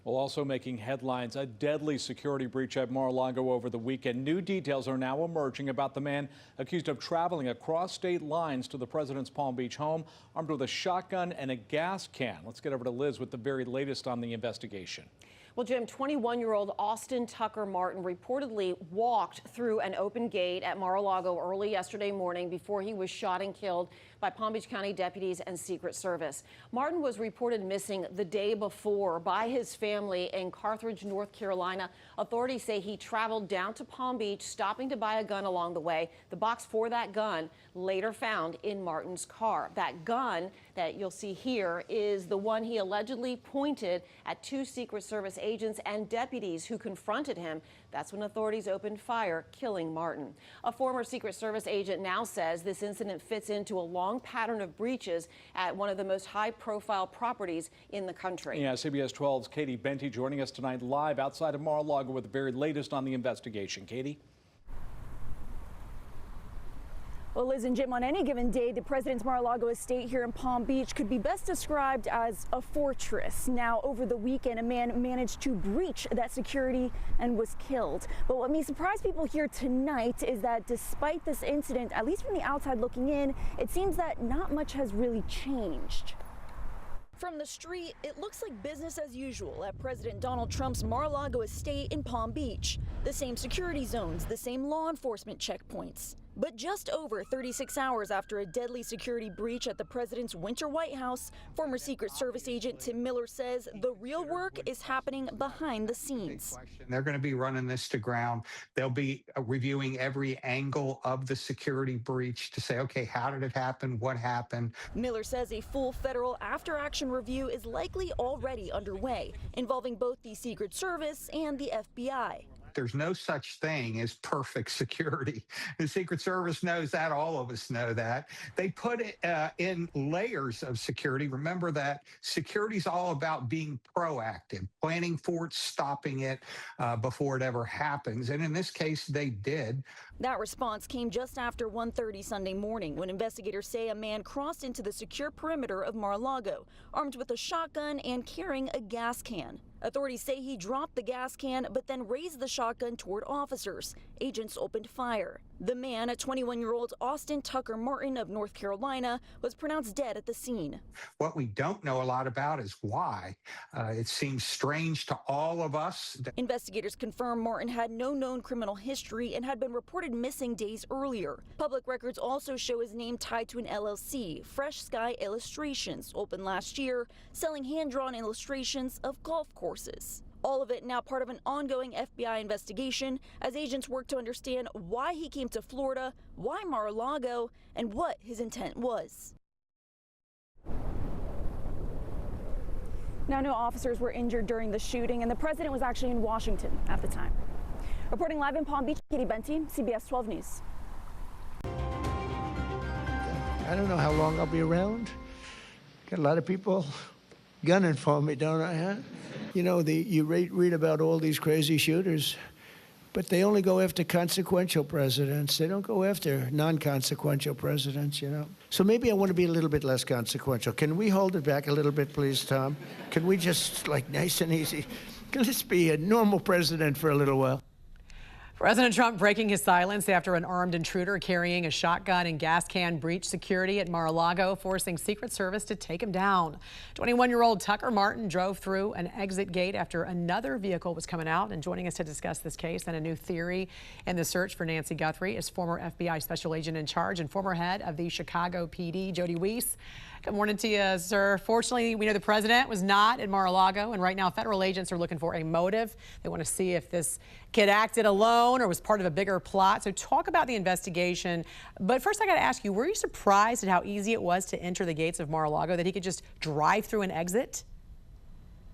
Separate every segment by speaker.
Speaker 1: Well, also making headlines, a deadly security breach at Mar-a-Lago over the weekend. New details are now emerging about the man accused of traveling across state lines to the president's Palm Beach home, armed with a shotgun and a gas can. Let's get over to Liz with the very latest on the investigation.
Speaker 2: Well, Jim, 21-year-old Austin Tucker Martin reportedly walked through an open gate at Mar-a-Lago early yesterday morning before he was shot and killed by Palm Beach County deputies and Secret Service. Martin was reported missing the day before by his family in Carthage, North Carolina. Authorities say he traveled down to Palm Beach, stopping to buy a gun along the way. The box for that gun later found in Martin's car. That gun that you'll see here is the one he allegedly pointed at two Secret Service agents and deputies who confronted him. That's when authorities opened fire, killing Martin. A former Secret Service agent now says this incident fits into a long pattern of breaches at one of the most high-profile properties in the country.
Speaker 1: Yeah, CBS 12's Katie Benty joining us tonight live outside of Mar-a-Lago with the very latest on the investigation. Katie?
Speaker 3: Well, Liz and Jim, on any given day, the president's Mar-a-Lago estate here in Palm Beach could be best described as a fortress. Now, over the weekend, a man managed to breach that security and was killed. But what may surprise people here tonight is that despite this incident, at least from the outside looking in, it seems that not much has really changed. From the street, it looks like business as usual at President Donald Trump's Mar-a-Lago estate in Palm Beach. The same security zones, the same law enforcement checkpoints. But just over 36 hours after a deadly security breach at the president's Winter White House, former Secret Service agent Tim Miller says the real work is happening behind the scenes.
Speaker 4: They're going to be running this to ground. They'll be reviewing every angle of the security breach to say, okay, how did it happen? What happened?
Speaker 3: Miller says a full federal after-action review is likely already underway, involving both the Secret Service and the FBI.
Speaker 4: There's no such thing as perfect security. The Secret Service knows that. All of us know that. They put it in layers of security. Remember that security is all about being proactive, planning for it, stopping it before it ever happens. And in this case, they did.
Speaker 3: That response came just after 1:30 Sunday morning when investigators say a man crossed into the secure perimeter of Mar-a-Lago, armed with a shotgun and carrying a gas can. Authorities say he dropped the gas can but then raised the shotgun toward officers. Agents opened fire. The man, a 21-year-old Austin Tucker Martin of North Carolina, was pronounced dead at the scene.
Speaker 4: What we don't know a lot about is why. It seems strange to all of us.
Speaker 3: Investigators confirm Martin had no known criminal history and had been reported missing days earlier. Public records also show his name tied to an LLC, Fresh Sky Illustrations, opened last year, selling hand-drawn illustrations of golf courses. All of it now part of an ongoing FBI investigation as agents work to understand why he came to Florida, why Mar-a-Lago, and what his intent was. Now, no officers were injured during the shooting, and the president was actually in Washington at the time. Reporting live in Palm Beach, Katie Benty, CBS 12 News.
Speaker 5: I don't know how long I'll be around. Got a lot of people gunning for me, don't I, huh? You know, you read about all these crazy shooters, but they only go after consequential presidents. They don't go after non-consequential presidents, you know. So maybe I want to be a little bit less consequential. Can we hold it back a little bit, please, Tom? Can we just, like, nice and easy? Let's be a normal president for a little while.
Speaker 6: President Trump breaking his silence after an armed intruder carrying a shotgun and gas can breached security at Mar-a-Lago, forcing Secret Service to take him down. 21-year-old Tucker Martin drove through an exit gate after another vehicle was coming out. And joining us to discuss this case and a new theory in the search for Nancy Guthrie is former FBI special agent in charge and former head of the Chicago PD, Jody Weiss. Good morning to you, sir. Fortunately, we know the president was not at Mar-a-Lago, and right now federal agents are looking for a motive. They want to see if this kid acted alone or was part of a bigger plot. So talk about the investigation. But first, I got to ask you, were you surprised at how easy it was to enter the gates of Mar-a-Lago, that he could just drive through and exit?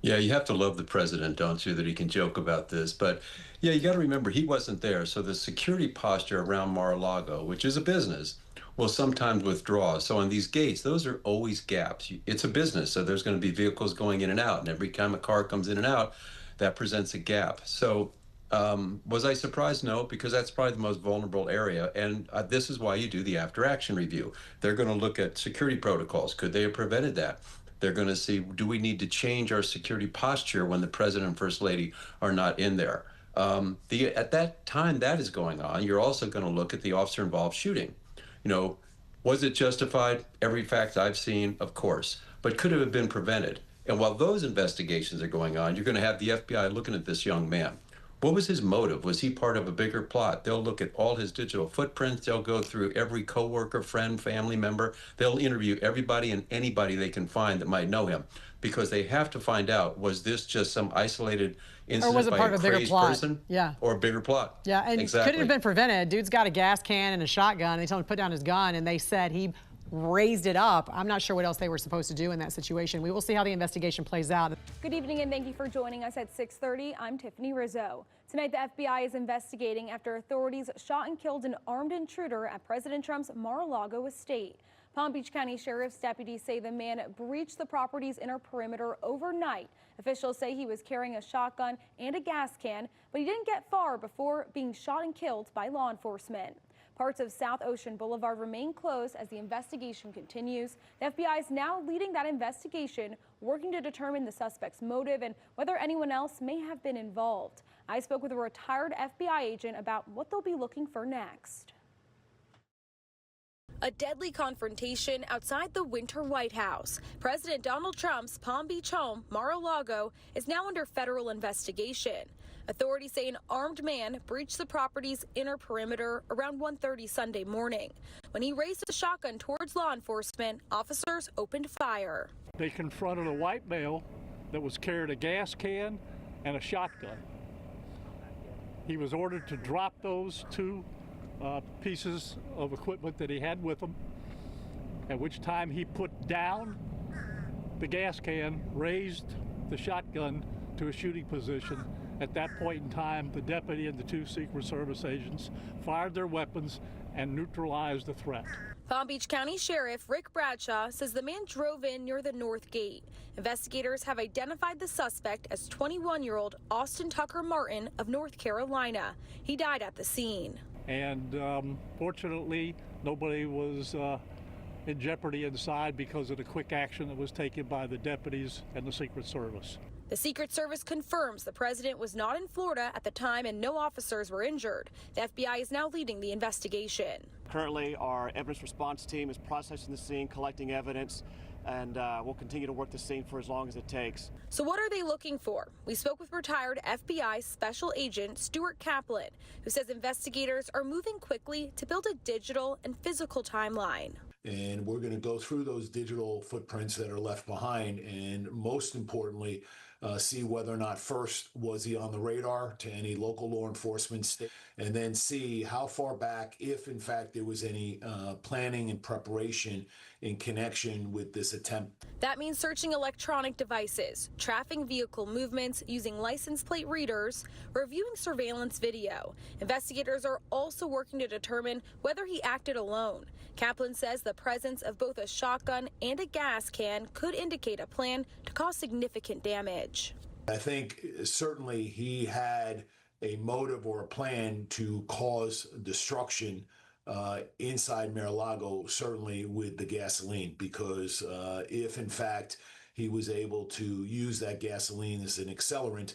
Speaker 7: Yeah, you have to love the president, don't you, that he can joke about this. But yeah, you got to remember, he wasn't there. So the security posture around Mar-a-Lago, which is a business, will sometimes withdraw. So on these gates, those are always gaps. It's a business, so there's going to be vehicles going in and out. And every time a car comes in and out, that presents a gap. So was I surprised? No, because that's probably the most vulnerable area. And this is why you do the after-action review. They're going to look at security protocols. Could they have prevented that? They're going to see, do we need to change our security posture when the president and first lady are not in there? At that time that is going on, you're also going to look at the officer involved shooting. You know, was it justified? Every fact I've seen, of course, but could it have been prevented? And while those investigations are going on, you're going to have the FBI looking at this young man. What was his motive? Was he part of a bigger plot? They'll look at all his digital footprints. They'll go through every coworker, friend, family member. They'll interview everybody and anybody they can find that might know him, because they have to find out, was this just some isolated incident
Speaker 6: or was it
Speaker 7: by
Speaker 6: part
Speaker 7: a
Speaker 6: of a bigger
Speaker 7: crazed
Speaker 6: plot?
Speaker 7: person?
Speaker 6: Yeah.
Speaker 7: Or a bigger plot?
Speaker 6: Yeah, and
Speaker 7: exactly.
Speaker 6: Could it have been prevented? Dude's got a gas can and a shotgun. They told him to put down his gun, and they said he raised it up. I'm not sure what else they were supposed to do in that situation. We will see how the investigation plays out.
Speaker 3: Good evening and thank you for joining us at 6:30. I'm Tiffany Rizzo. Tonight, the FBI is investigating after authorities shot and killed an armed intruder at President Trump's Mar-a-Lago estate. Palm Beach County Sheriff's deputies say the man breached the property's inner perimeter overnight. Officials say he was carrying a shotgun and a gas can, but he didn't get far before being shot and killed by law enforcement. Parts of South Ocean Boulevard remain closed as the investigation continues. The FBI is now leading that investigation, working to determine the suspect's motive and whether anyone else may have been involved. I spoke with a retired FBI agent about what they'll be looking for next. A deadly confrontation outside the Winter White House. President Donald Trump's Palm Beach home, Mar-a-Lago, is now under federal investigation. Authorities say an armed man breached the property's inner perimeter around 1:30 Sunday morning. When he raised a shotgun towards law enforcement, officers opened fire.
Speaker 8: They confronted a white male that was carrying a gas can and a shotgun. He was ordered to drop those two pieces of equipment that he had with him, at which time he put down the gas can, raised the shotgun to a shooting position. At that point in time, the deputy and the two Secret Service agents fired their weapons and neutralized the threat.
Speaker 3: Palm Beach County Sheriff Rick Bradshaw says the man drove in near the North Gate. Investigators have identified the suspect as 21-year-old Austin Tucker Martin of North Carolina. He died at the scene.
Speaker 8: And fortunately, nobody was in jeopardy inside because of the quick action that was taken by the deputies and the Secret Service.
Speaker 3: The Secret Service confirms the president was not in Florida at the time and no officers were injured. The FBI is now leading the investigation.
Speaker 9: Currently, our evidence response team is processing the scene, collecting evidence, and we'll continue to work the scene for as long as it takes.
Speaker 3: So what are they looking for? We spoke with retired FBI Special Agent Stuart Kaplan, who says investigators are moving quickly to build a digital and physical timeline.
Speaker 10: And we're going to go through those digital footprints that are left behind, and most importantly, see whether or not first was he on the radar to any local law enforcement state, and then see how far back, if in fact there was any planning and preparation in connection with this attempt.
Speaker 3: That means searching electronic devices, tracking vehicle movements using license plate readers, reviewing surveillance video. Investigators are also working to determine whether he acted alone. Kaplan says the presence of both a shotgun and a gas can could indicate a plan to cause significant damage.
Speaker 10: I think certainly he had a motive or a plan to cause destruction inside Mar-a-Lago, certainly with the gasoline, because if in fact he was able to use that gasoline as an accelerant,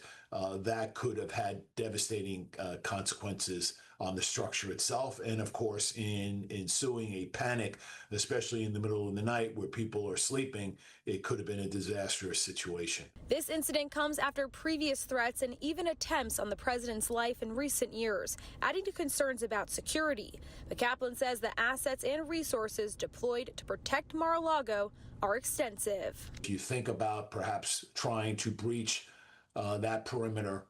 Speaker 10: that could have had devastating consequences on the structure itself, and of course in ensuing a panic, especially in the middle of the night where people are sleeping, it could have been a disastrous situation.
Speaker 3: This incident comes after previous threats and even attempts on the president's life in recent years, adding to concerns about security. But Kaplan says the assets and resources deployed to protect Mar-a-Lago are extensive.
Speaker 10: If you think about perhaps trying to breach that perimeter,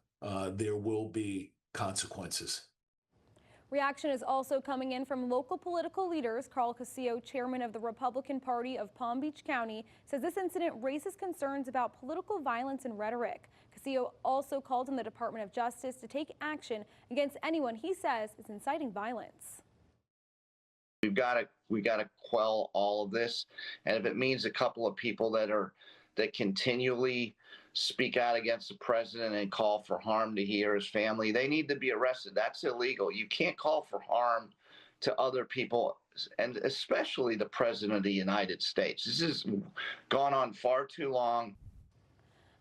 Speaker 10: there will be consequences.
Speaker 3: Reaction is also coming in from local political leaders. Carl Casillo, chairman of the Republican Party of Palm Beach County, says this incident raises concerns about political violence and rhetoric. Casillo also called on the Department of Justice to take action against anyone he says is inciting violence.
Speaker 11: We got to quell all of this, and if it means a couple of people that continually speak out against the president and call for harm to he or his family, they need to be arrested. That's illegal. You can't call for harm to other people and especially the President of the United States. This has gone on far too long.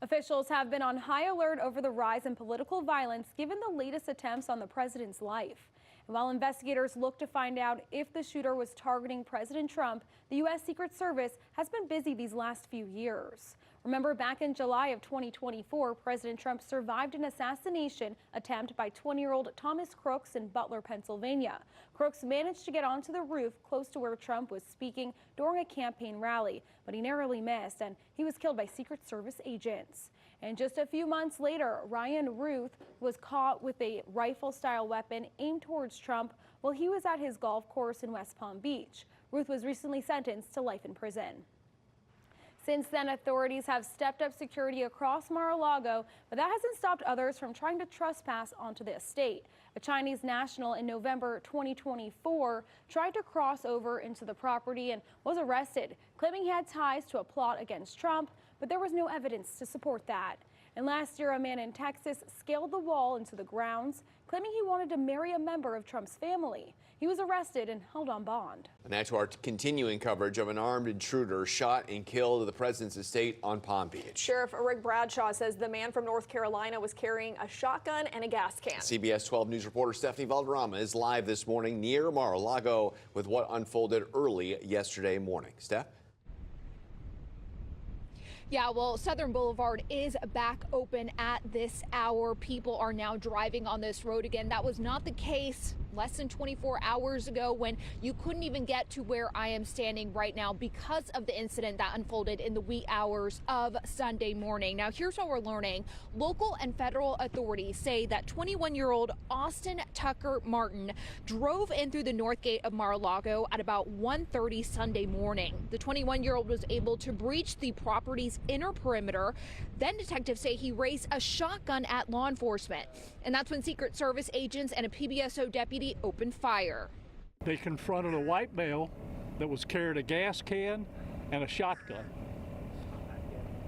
Speaker 12: Officials have been on high alert over the rise in political violence given the latest attempts on the president's life. And while investigators look to find out if the shooter was targeting President Trump, the U.S. Secret Service has been busy these last few years. Remember, back in July of 2024, President Trump survived an assassination attempt by 20-year-old Thomas Crooks in Butler, Pennsylvania. Crooks managed to get onto the roof close to where Trump was speaking during a campaign rally, but he narrowly missed, and he was killed by Secret Service agents. And just a few months later, Ryan Ruth was caught with a rifle-style weapon aimed towards Trump while he was at his golf course in West Palm Beach. Ruth was recently sentenced to life in prison. Since then, authorities have stepped up security across Mar-a-Lago, but that hasn't stopped others from trying to trespass onto the estate. A Chinese national in November 2024 tried to cross over into the property and was arrested, claiming he had ties to a plot against Trump, but there was no evidence to support that. And last year, a man in Texas scaled the wall into the grounds, claiming he wanted to marry a member of Trump's family. He was arrested and held on bond.
Speaker 13: And now to our continuing coverage of an armed intruder shot and killed at the president's estate on Palm Beach.
Speaker 14: Sheriff Rick Bradshaw says the man from North Carolina was carrying a shotgun and a gas can.
Speaker 13: CBS 12 News reporter Stephanie Valderrama is live this morning near Mar-a-Lago with what unfolded early yesterday morning. Steph?
Speaker 15: Yeah, well, Southern Boulevard is back open at this hour. People are now driving on this road again. That was not the case less than 24 hours ago when you couldn't even get to where I am standing right now because of the incident that unfolded in the wee hours of Sunday morning. Now, here's what we're learning. Local and federal authorities say that 21-year-old Austin Tucker Martin drove in through the north gate of Mar-a-Lago at about 1:30 Sunday morning. The 21-year-old was able to breach the property's inner perimeter. Then detectives say he raised a shotgun at law enforcement. And that's when Secret Service agents and a PBSO deputy opened fire.
Speaker 8: They confronted a white male that was carrying a gas can and a shotgun.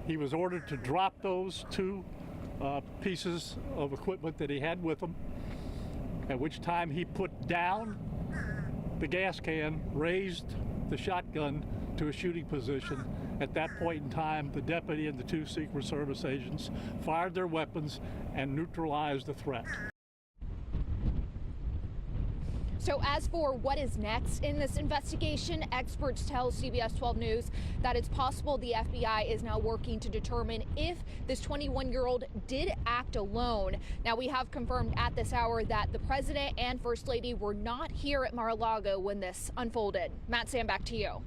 Speaker 8: He was ordered to drop those two pieces of equipment that he had with him, at which time he put down the gas can, raised the shotgun to a shooting position. At that point in time, the deputy and the two Secret Service agents fired their weapons and neutralized the threat.
Speaker 15: So as for what is next in this investigation, experts tell CBS 12 News that it's possible the FBI is now working to determine if this 21-year-old did act alone. Now, we have confirmed at this hour that the president and first lady were not here at Mar-a-Lago when this unfolded. Matt, Sam, back to you.